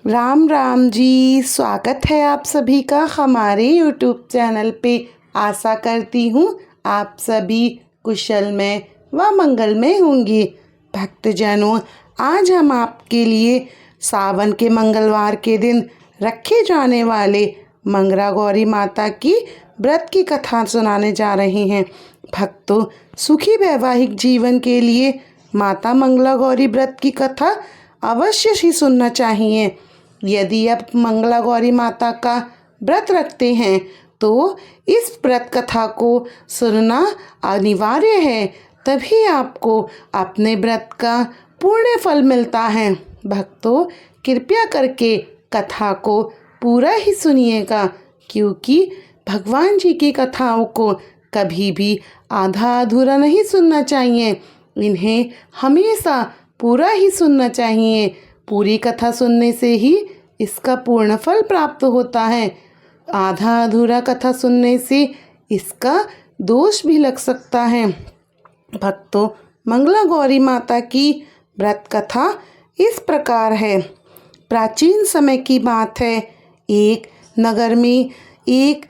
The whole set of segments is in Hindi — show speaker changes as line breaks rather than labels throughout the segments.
राम राम जी। स्वागत है आप सभी का हमारे YouTube चैनल पे। आशा करती हूँ आप सभी कुशल में व मंगल में होंगे। भक्तजनों, आज हम आपके लिए सावन के मंगलवार के दिन रखे जाने वाले मंगला गौरी माता की व्रत की कथा सुनाने जा रहे हैं। भक्तों, सुखी वैवाहिक जीवन के लिए माता मंगला गौरी व्रत की कथा अवश्य ही सुनना चाहिए। यदि आप मंगला गौरी माता का व्रत रखते हैं तो इस व्रत कथा को सुनना अनिवार्य है, तभी आपको अपने व्रत का पूर्ण फल मिलता है। भक्तों, कृपया करके कथा को पूरा ही सुनिएगा, क्योंकि भगवान जी की कथाओं को कभी भी आधा अधूरा नहीं सुनना चाहिए। इन्हें हमेशा पूरा ही सुनना चाहिए। पूरी कथा सुनने से ही इसका पूर्ण फल प्राप्त होता है। आधा अधूरा कथा सुनने से इसका दोष भी लग सकता है। भक्तों, मंगला गौरी माता की व्रत कथा इस प्रकार है। प्राचीन समय की बात है। एक नगर में एक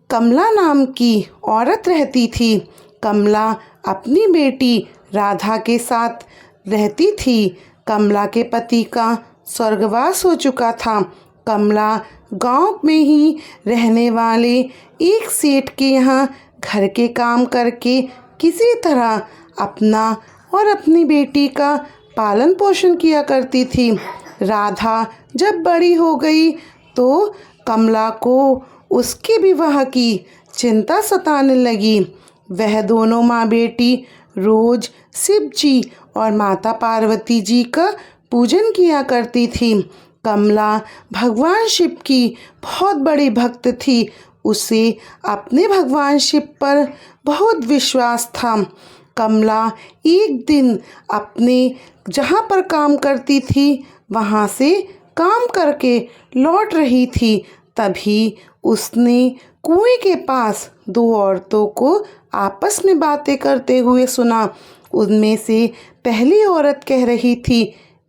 कमला नाम की औरत रहती थी। कमला अपनी बेटी राधा के साथ रहती थी। कमला के पति का स्वर्गवास हो चुका था। कमला गांव में ही रहने वाले एक सेठ के यहाँ घर के काम करके किसी तरह अपना और अपनी बेटी का पालन पोषण किया करती थी। राधा जब बड़ी हो गई तो कमला को उसके विवाह की चिंता सताने लगी। वह दोनों माँ बेटी रोज शिव जी और माता पार्वती जी का पूजन किया करती थी। कमला भगवान शिव की बहुत बड़ी भक्त थी। उसे अपने भगवान शिव पर बहुत विश्वास था। कमला एक दिन अपने जहाँ पर काम करती थी वहाँ से काम करके लौट रही थी। तभी उसने कुएं के पास दो औरतों को आपस में बातें करते हुए सुना। उनमें से पहली औरत कह रही थी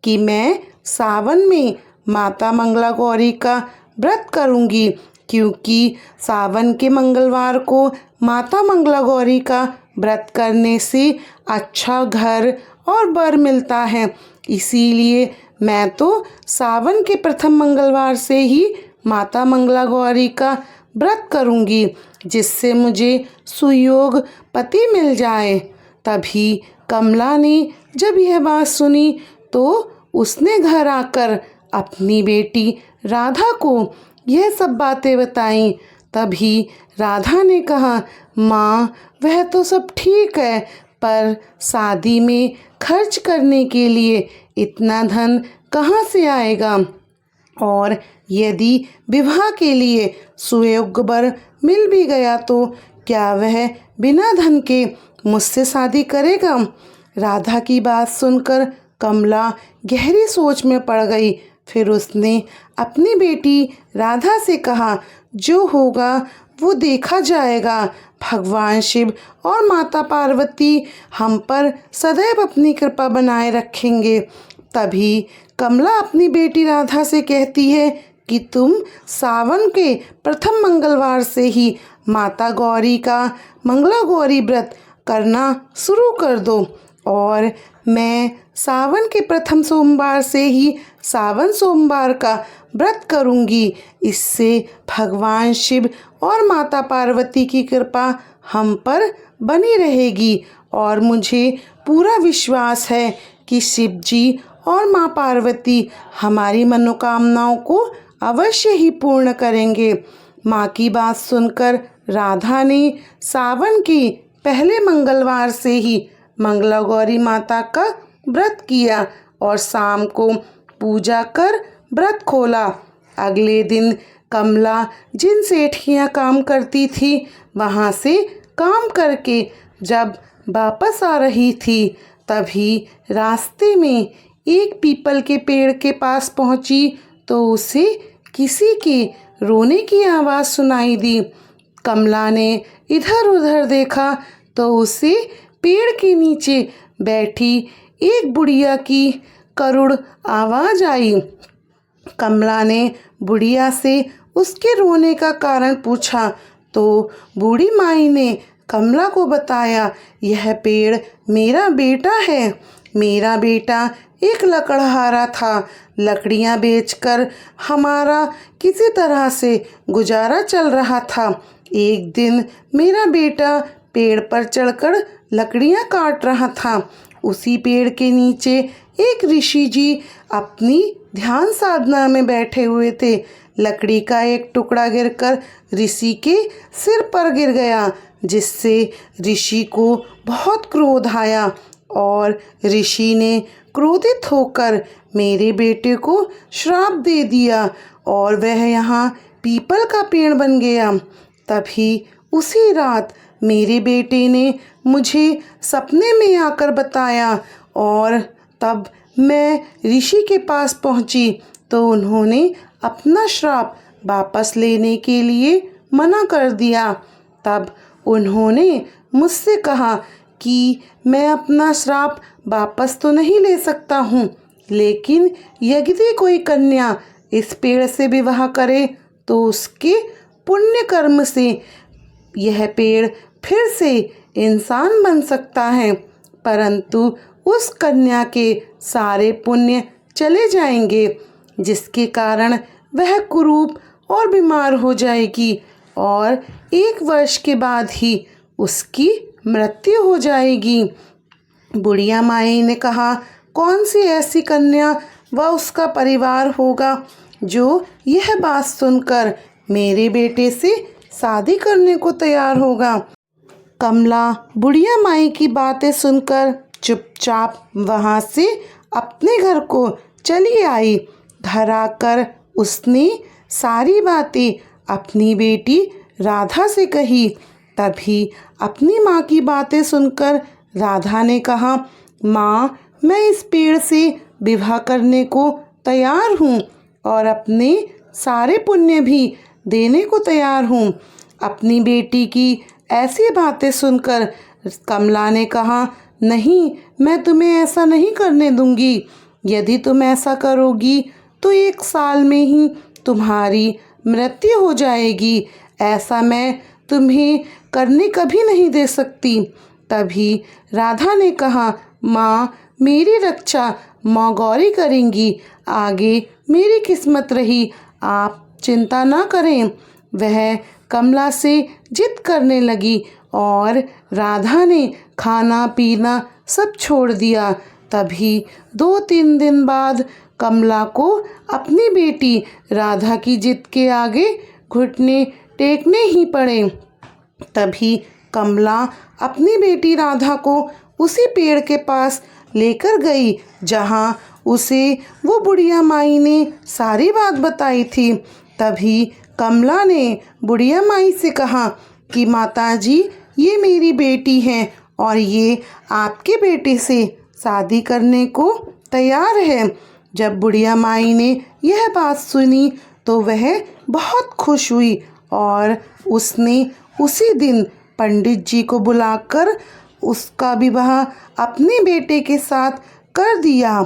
कि मैं सावन में माता मंगला गौरी का व्रत करूंगी, क्योंकि सावन के मंगलवार को माता मंगला गौरी का व्रत करने से अच्छा घर और वर मिलता है। इसीलिए मैं तो सावन के प्रथम मंगलवार से ही माता मंगला गौरी का व्रत करूंगी, जिससे मुझे सुयोग पति मिल जाए। तभी कमला ने जब यह बात सुनी तो उसने घर आकर अपनी बेटी राधा को यह सब बातें बताईं। तभी राधा ने कहा, माँ, वह तो सब ठीक है, पर शादी में खर्च करने के लिए इतना धन कहाँ से आएगा? और यदि विवाह के लिए सुयोग्य वर मिल भी गया तो क्या वह बिना धन के मुझसे शादी करेगा? राधा की बात सुनकर कमला गहरी सोच में पड़ गई। फिर उसने अपनी बेटी राधा से कहा, जो होगा वो देखा जाएगा। भगवान शिव और माता पार्वती हम पर सदैव अपनी कृपा बनाए रखेंगे। तभी कमला अपनी बेटी राधा से कहती है कि तुम सावन के प्रथम मंगलवार से ही माता गौरी का मंगला गौरी व्रत करना शुरू कर दो, और मैं सावन के प्रथम सोमवार से ही सावन सोमवार का व्रत करूंगी। इससे भगवान शिव और माता पार्वती की कृपा हम पर बनी रहेगी, और मुझे पूरा विश्वास है कि शिव जी और माँ पार्वती हमारी मनोकामनाओं को अवश्य ही पूर्ण करेंगे। माँ की बात सुनकर राधा ने सावन के पहले मंगलवार से ही मंगला गौरी माता का व्रत किया और शाम को पूजा कर व्रत खोला। अगले दिन कमला जिन सेठियाँ काम करती थी वहाँ से काम करके जब वापस आ रही थी, तभी रास्ते में एक पीपल के पेड़ के पास पहुँची तो उसे किसी के रोने की आवाज़ सुनाई दी। कमला ने इधर उधर देखा तो उसे पेड़ के नीचे बैठी एक बुढ़िया की करुण आवाज़ आई। कमला ने बुढ़िया से उसके रोने का कारण पूछा तो बूढ़ी माई ने कमला को बताया, यह पेड़ मेरा बेटा है। मेरा बेटा एक लकड़हारा था। लकड़ियाँ बेचकर हमारा किसी तरह से गुजारा चल रहा था। एक दिन मेरा बेटा पेड़ पर चढ़कर लकड़ियाँ काट रहा था। उसी पेड़ के नीचे एक ऋषि जी अपनी ध्यान साधना में बैठे हुए थे। लकड़ी का एक टुकड़ा गिरकर ऋषि के सिर पर गिर गया, जिससे ऋषि को बहुत क्रोध आया और ऋषि ने क्रोधित होकर मेरे बेटे को श्राप दे दिया और वह यहाँ पीपल का पेड़ बन गया। तभी उसी रात मेरे बेटे ने मुझे सपने में आकर बताया और तब मैं ऋषि के पास पहुँची तो उन्होंने अपना श्राप वापस लेने के लिए मना कर दिया। तब उन्होंने मुझसे कहा कि मैं अपना श्राप वापस तो नहीं ले सकता हूँ, लेकिन यदि कोई कन्या इस पेड़ से विवाह करे तो उसके पुण्य कर्म से यह पेड़ फिर से इंसान बन सकता है, परंतु उस कन्या के सारे पुण्य चले जाएंगे, जिसके कारण वह कुरूप और बीमार हो जाएगी और 1 वर्ष के बाद ही उसकी मृत्यु हो जाएगी। बुढ़िया माई ने कहा, कौन सी ऐसी कन्या व उसका परिवार होगा जो यह बात सुनकर मेरे बेटे से शादी करने को तैयार होगा। कमला बुढ़िया माई की बातें सुनकर चुपचाप वहाँ से अपने घर को चली आई। घर आकर उसने सारी बातें अपनी बेटी राधा से कही। तभी अपनी माँ की बातें सुनकर राधा ने कहा, माँ, मैं इस पेड़ से विवाह करने को तैयार हूँ और अपने सारे पुण्य भी देने को तैयार हूँ। अपनी बेटी की ऐसी बातें सुनकर कमला ने कहा, नहीं, मैं तुम्हें ऐसा नहीं करने दूंगी। यदि तुम ऐसा करोगी तो 1 साल में ही तुम्हारी मृत्यु हो जाएगी। ऐसा मैं तुम्हें करने कभी नहीं दे सकती। तभी राधा ने कहा, माँ, मेरी रक्षा माँ गौरी करेंगी। आगे मेरी किस्मत रही, आप चिंता ना करें। वह कमला से जिद करने लगी और राधा ने खाना पीना सब छोड़ दिया। तभी 2-3 दिन बाद कमला को अपनी बेटी राधा की जिद के आगे घुटने टेकने ही पड़े। तभी कमला अपनी बेटी राधा को उसी पेड़ के पास लेकर गई जहाँ उसे वो बुढ़िया माई ने सारी बात बताई थी। तभी कमला ने बुढ़िया माई से कहा कि माताजी, ये मेरी बेटी हैं और ये आपके बेटे से शादी करने को तैयार है। जब बुढ़िया माई ने यह बात सुनी तो वह बहुत खुश हुई और उसने उसी दिन पंडित जी को बुलाकर उसका विवाह अपने बेटे के साथ कर दिया।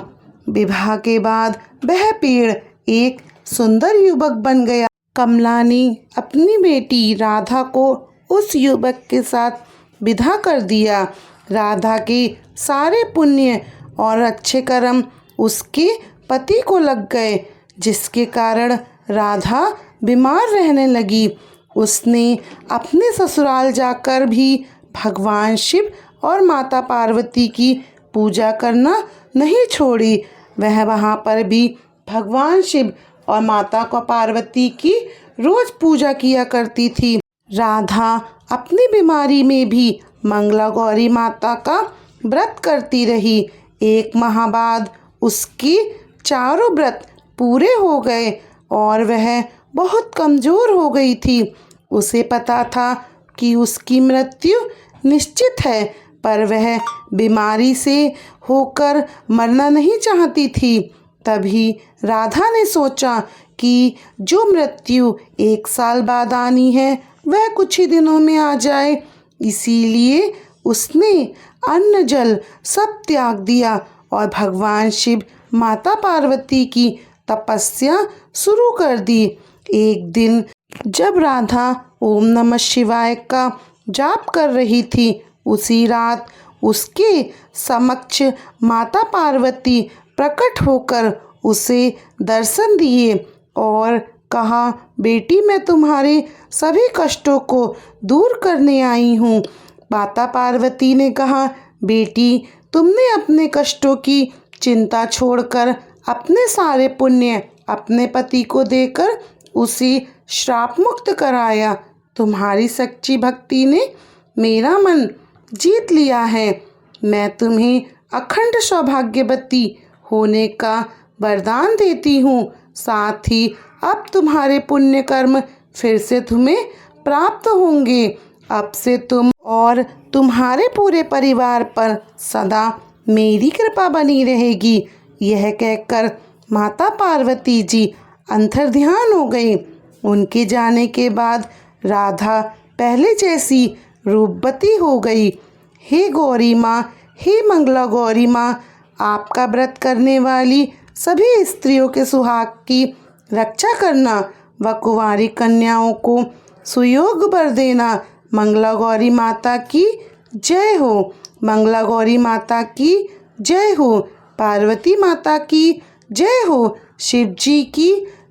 विवाह के बाद वह पेड़ एक सुंदर युवक बन गया। कमला ने अपनी बेटी राधा को उस युवक के साथ विदा कर दिया। राधा के सारे पुण्य और अच्छे कर्म उसके पति को लग गए, जिसके कारण राधा बीमार रहने लगी। उसने अपने ससुराल जाकर भी भगवान शिव और माता पार्वती की पूजा करना नहीं छोड़ी। वह वहाँ पर भी भगवान शिव और माता को पार्वती की रोज पूजा किया करती थी। राधा अपनी बीमारी में भी मंगला गौरी माता का व्रत करती रही। 1 माह बाद उसकी चारों व्रत पूरे हो गए और वह बहुत कमज़ोर हो गई थी। उसे पता था कि उसकी मृत्यु निश्चित है, पर वह बीमारी से होकर मरना नहीं चाहती थी। तभी राधा ने सोचा कि जो मृत्यु 1 साल बाद आनी है वह कुछ ही दिनों में आ जाए। इसीलिए उसने अन्न जल सब त्याग दिया और भगवान शिव माता पार्वती की तपस्या शुरू कर दी। एक दिन जब राधा ओम नमः शिवाय का जाप कर रही थी, उसी रात उसके समक्ष माता पार्वती प्रकट होकर उसे दर्शन दिए और कहा, बेटी मैं तुम्हारे सभी कष्टों को दूर करने आई हूँ। माता पार्वती ने कहा, बेटी तुमने अपने कष्टों की चिंता छोड़कर अपने सारे पुण्य अपने पति को देकर उसे श्राप मुक्त कराया। तुम्हारी सच्ची भक्ति ने मेरा मन जीत लिया है। मैं तुम्हें अखंड सौभाग्यवती होने का वरदान देती हूँ। साथ ही अब तुम्हारे पुण्य कर्म फिर से तुम्हें प्राप्त होंगे। अब से तुम और तुम्हारे पूरे परिवार पर सदा मेरी कृपा बनी रहेगी। यह कहकर माता पार्वती जी अंतर्ध्यान हो गई। उनके जाने के बाद राधा पहले जैसी रूपवती हो गई। हे गौरी माँ, हे मंगला गौरी माँ, आपका व्रत करने वाली सभी स्त्रियों के सुहाग की रक्षा करना व कुंवारी कन्याओं को सुयोग वर देना। मंगला गौरी माता की जय हो। मंगला गौरी माता की जय हो। पार्वती माता की जय हो। शिव जी की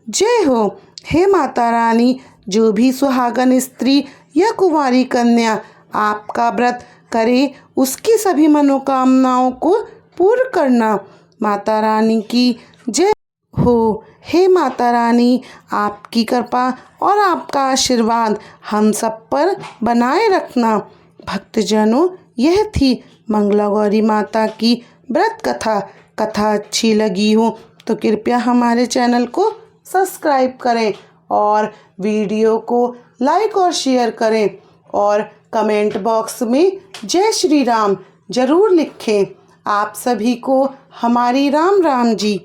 जय हो। हे माता रानी, जो भी सुहागन स्त्री या कुंवारी कन्या आपका व्रत करे उसकी सभी मनोकामनाओं को पूर्ण करना। माता रानी की जय हो। हे माता रानी, आपकी कृपा और आपका आशीर्वाद हम सब पर बनाए रखना। भक्तजनों, यह थी मंगला गौरी माता की व्रत कथा। कथा अच्छी लगी हो तो कृपया हमारे चैनल को सब्सक्राइब करें और वीडियो को लाइक और शेयर करें और कमेंट बॉक्स में जय श्री राम ज़रूर लिखें। आप सभी को हमारी राम राम जी।